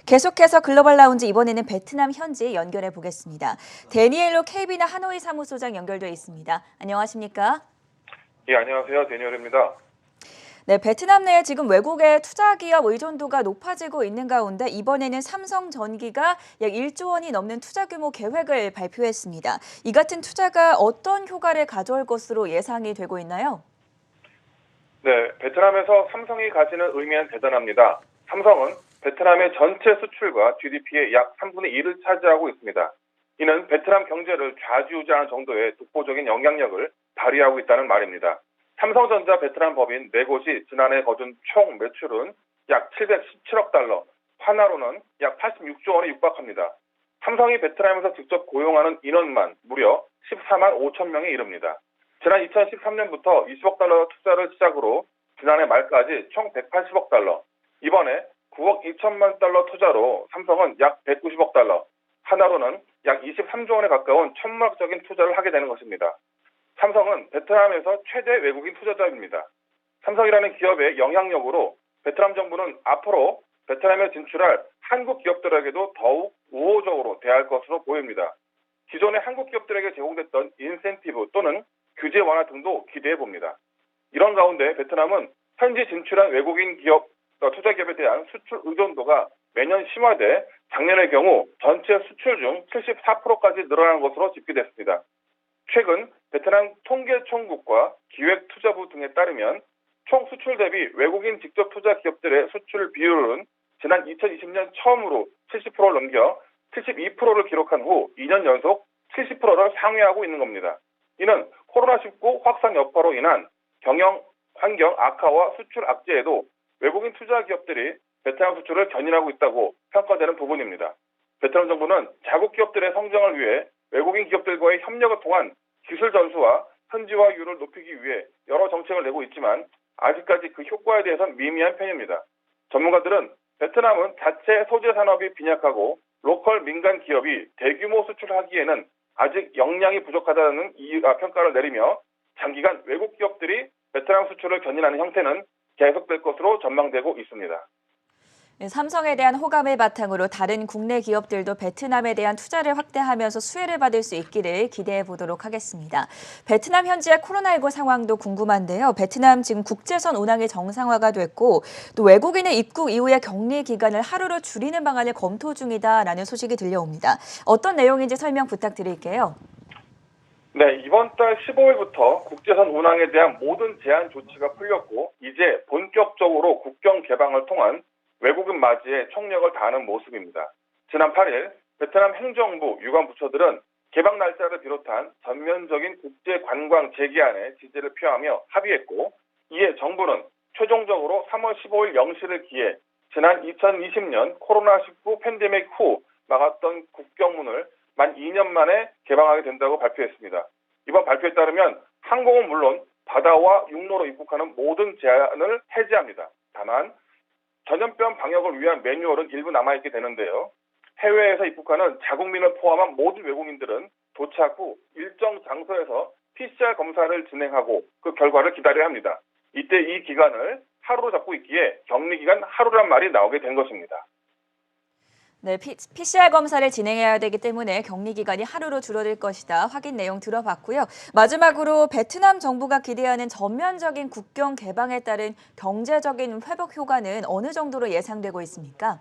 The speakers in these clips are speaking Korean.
계속해서 글로벌 라운지 이번에는 베트남 현지 연결해 보겠습니다. 데니엘로 KB나 하노이 사무소장 연결돼 있습니다. 안녕하십니까? 예, 안녕하세요. 데니얼입니다. 네, 베트남 내에 지금 외국의 투자 기업 의존도가 높아지고 있는 가운데 이번에는 삼성전기가 약 1조 원이 넘는 투자 규모 계획을 발표했습니다. 이 같은 투자가 어떤 효과를 가져올 것으로 예상이 되고 있나요? 네, 베트남에서 삼성이 가지는 의미는 대단합니다. 삼성은 베트남의 전체 수출과 GDP의 약 3분의 1을 차지하고 있습니다. 이는 베트남 경제를 좌지우지하는 정도의 독보적인 영향력을 발휘하고 있다는 말입니다. 삼성전자 베트남 법인 4곳이 지난해 거둔 총 매출은 약 717억 달러, 환화로는 약 86조 원에 육박합니다. 삼성이 베트남에서 직접 고용하는 인원만 무려 14만 5천 명에 이릅니다. 지난 2013년부터 20억 달러 투자를 시작으로 지난해 말까지 총 180억 달러, 이번에 9억 2천만 달러 투자로 삼성은 약 190억 달러, 하나로는 약 23조 원에 가까운 천문학적인 투자를 하게 되는 것입니다. 삼성은 베트남에서 최대 외국인 투자자입니다. 삼성이라는 기업의 영향력으로 베트남 정부는 앞으로 베트남에 진출할 한국 기업들에게도 더욱 우호적으로 대할 것으로 보입니다. 기존의 한국 기업들에게 제공됐던 인센티브 또는 규제 완화 등도 기대해 봅니다. 이런 가운데 베트남은 현지 진출한 외국인 기업, 투자 기업에 대한 수출 의존도가 매년 심화돼 작년의 경우 전체 수출 중 74%까지 늘어난 것으로 집계됐습니다. 최근 베트남 통계총국과 기획투자부 등에 따르면 총 수출 대비 외국인 직접 투자 기업들의 수출 비율은 지난 2020년 처음으로 70%를 넘겨 72%를 기록한 후 2년 연속 70%를 상회하고 있는 겁니다. 이는 코로나19 확산 여파로 인한 경영 환경 악화와 수출 악재에도 외국인 투자 기업들이 베트남 수출을 견인하고 있다고 평가되는 부분입니다. 베트남 정부는 자국 기업들의 성장을 위해 외국인 기업들과의 협력을 통한 기술 전수와 현지화율을 높이기 위해 여러 정책을 내고 있지만 아직까지 그 효과에 대해서는 미미한 편입니다. 전문가들은 베트남은 자체 소재 산업이 빈약하고 로컬 민간 기업이 대규모 수출하기에는 아직 역량이 부족하다는 평가를 내리며 장기간 외국 기업들이 베트남 수출을 견인하는 형태는 계속될 것으로 전망되고 있습니다. 삼성에 대한 호감을 바탕으로 다른 국내 기업들도 베트남에 대한 투자를 확대하면서 수혜를 받을 수 있기를 기대해 보도록 하겠습니다. 베트남 현지의 코로나19 상황도 궁금한데요. 베트남 지금 국제선 운항이 정상화가 됐고 또 외국인의 입국 이후에 격리 기간을 하루로 줄이는 방안을 검토 중이다라는 소식이 들려옵니다. 어떤 내용인지 설명 부탁드릴게요. 네, 이번 달 15일부터 국제선 운항에 대한 모든 제한 조치가 풀렸고 이제 본격적으로 국경 개방을 통한 외국인 맞이에 총력을 다하는 모습입니다. 지난 8일 베트남 행정부 유관부처들은 개방 날짜를 비롯한 전면적인 국제 관광 재개안에 지지를 표하며 합의했고 이에 정부는 최종적으로 3월 15일 0시를 기해 지난 2020년 코로나19 팬데믹 후 막았던 국경문을 만 2년 만에 개방하게 된다고 발표했습니다. 이번 발표에 따르면 항공은 물론 바다와 육로로 입국하는 모든 제한을 해제합니다. 다만 전염병 방역을 위한 매뉴얼은 일부 남아있게 되는데요. 해외에서 입국하는 자국민을 포함한 모든 외국인들은 도착 후 일정 장소에서 PCR 검사를 진행하고 그 결과를 기다려야 합니다. 이때 이 기간을 하루로 잡고 있기에 격리 기간 하루란 말이 나오게 된 것입니다. 네, PCR 검사를 진행해야 되기 때문에 격리 기간이 하루로 줄어들 것이다. 확인 내용 들어봤고요. 마지막으로 베트남 정부가 기대하는 전면적인 국경 개방에 따른 경제적인 회복 효과는 어느 정도로 예상되고 있습니까?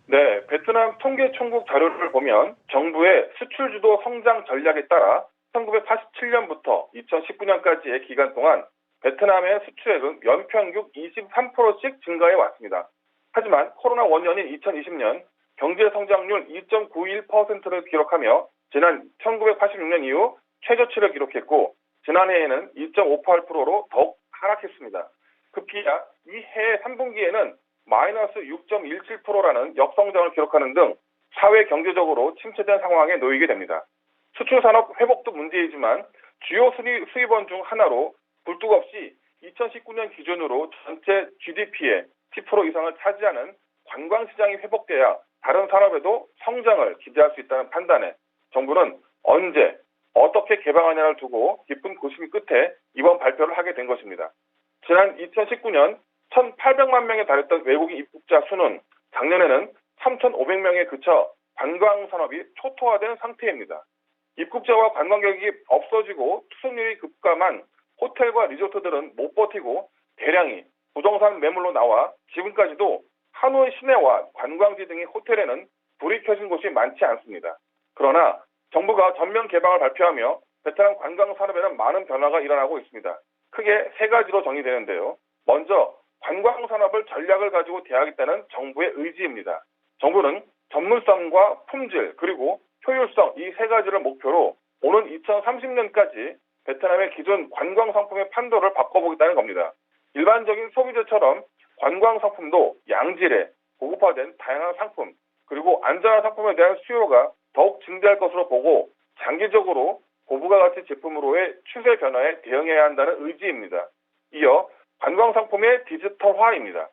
네, 베트남 통계총국 자료를 보면 정부의 수출주도 성장 전략에 따라 1987년부터 2019년까지의 기간 동안 베트남의 수출액은 연평균 23%씩 증가해 왔습니다. 하지만 코로나 원년인 2020년 경제 성장률 2.91%를 기록하며 지난 1986년 이후 최저치를 기록했고 지난해에는 2.58%로 더욱 하락했습니다. 급기야 이 해 3분기에는 마이너스 6.17%라는 역성장을 기록하는 등 사회 경제적으로 침체된 상황에 놓이게 됩니다. 수출 산업 회복도 문제이지만 주요 수입원 중 하나로 굴뚝 없이 2019년 기준으로 전체 GDP의 10% 이상을 차지하는 관광시장이 회복돼야 다른 산업에도 성장을 기대할 수 있다는 판단에 정부는 언제, 어떻게 개방하냐를 두고 깊은 고심 끝에 이번 발표를 하게 된 것입니다. 지난 2019년 1,800만 명에 달했던 외국인 입국자 수는 작년에는 3,500명에 그쳐 관광 산업이 초토화된 상태입니다. 입국자와 관광객이 없어지고 투숙률이 급감한 호텔과 리조트들은 못 버티고 대량이 부동산 매물로 나와 지금까지도 하노이 시내와 관광지 등의 호텔에는 불이 켜진 곳이 많지 않습니다. 그러나 정부가 전면 개방을 발표하며 베트남 관광 산업에는 많은 변화가 일어나고 있습니다. 크게 세 가지로 정의되는데요. 먼저 관광 산업을 전략을 가지고 대하겠다는 정부의 의지입니다. 정부는 전문성과 품질 그리고 효율성 이 세 가지를 목표로 오는 2030년까지 베트남의 기존 관광 상품의 판도를 바꿔보겠다는 겁니다. 일반적인 소비재처럼 관광 상품도 양질의 고급화된 다양한 상품 그리고 안전한 상품에 대한 수요가 더욱 증대할 것으로 보고 장기적으로 고부가 가치 제품으로의 추세 변화에 대응해야 한다는 의지입니다. 이어 관광 상품의 디지털화입니다.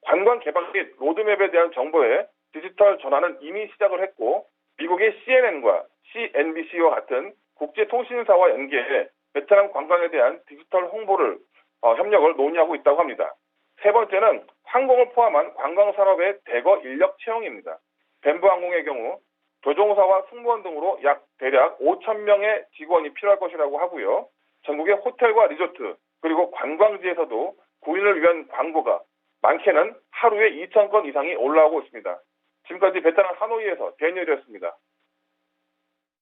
관광 개방 및 로드맵에 대한 정보의 디지털 전환은 이미 시작을 했고 미국의 CNN과 CNBC와 같은 국제통신사와 연계해 베트남 관광에 대한 디지털 홍보를 협력을 논의하고 있다고 합니다. 세 번째는 항공을 포함한 관광산업의 대거 인력 채용입니다. 벤부항공의 경우 조종사와 승무원 등으로 대략 5,000명의 직원이 필요할 것이라고 하고요. 전국의 호텔과 리조트 그리고 관광지에서도 구인을 위한 광고가 많게는 하루에 2,000건 이상이 올라오고 있습니다. 지금까지 베트남 하노이에서 데니얼이었습니다.